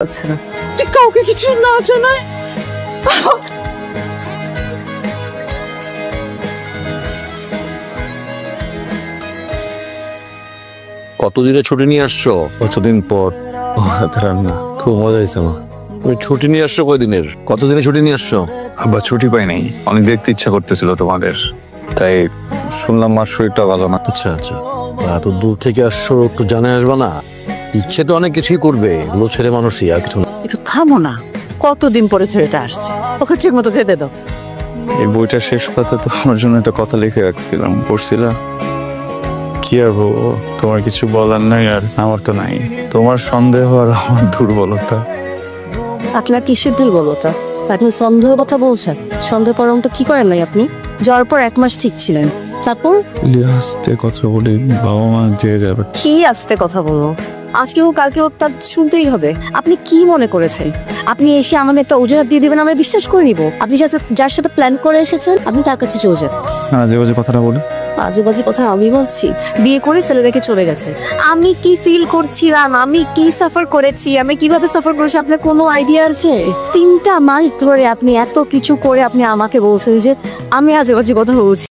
আচ্ছা তুই কাউকে কিছু না জানায় কতদিনে ছুটি নিয়ে আসছো? কতদিন পর রান্না খুব মজা হয়েছে। মা তুমি ছুটি নিয়ে আসছো কয়দিনের? কতদিনে ছুটি নিয়ে আসছো? আব্বা ছুটি পাই নাই, অনেক দেখতে ইচ্ছা করতেছিল তোমাদের, তাই শুনলাম মার শরীরটা ভালো না। আচ্ছা আচ্ছা, এত দূর থেকে আসছো, একটু জানাই আসবা না? ইচ্ছে তো অনেক কিছুই করবে, এগুলো ছেলে মানুষই, আর কিছু না। একটু থামো না, কতদিন পরে ছেলেটা আসছে, ওকে ঠিক মতো খেতে দাও। এই বইটা শেষ পাতা তো আমার জন্য একটা কথা লিখে রাখছিলাম, পড়ছিলা? কি আর বলবো, তোমার কিছু বলার নাই আর আমার তো নাই। তোমার সন্দেহ আর আমার দুর্বলতা। আপনার কিসের দুর্বলতা? আপনি সন্দেহ কথা বলছেন? সন্দেহ পরম তো কি করেন নাই আপনি? জ্বর পর 1 মাস ঠিক ছিলেন, তারপর আস্তে কথা বলি, বাবা মা যে যাবে। কি আস্তে কথা বলবো? আজকেও কালকেও তার শুনতেই হবে। আপনি কি মনে করেছেন আপনি এসে আমাকে একটা অজুহাত দিয়ে দিবেন, আমি বিশ্বাস করে নিব? আপনি যার সাথে প্ল্যান করে এসেছেন আপনি তার কাছে চলে যান। আজে বাজে কথাটা বলি? আজে বাজে কথা আমি বলছি? বিয়ে করে ছেলে রেখে চলে গেছে। আমি কি ফিল করছি, রান আমি কি সাফার করেছি, আমি কিভাবে সাফার করেছি আপনার কোনো আইডিয়া আছে? 3টা মাস ধরে আপনি এত কিছু করে আপনি আমাকে বলছেন যে আমি আজে বাজে কথা বলছি।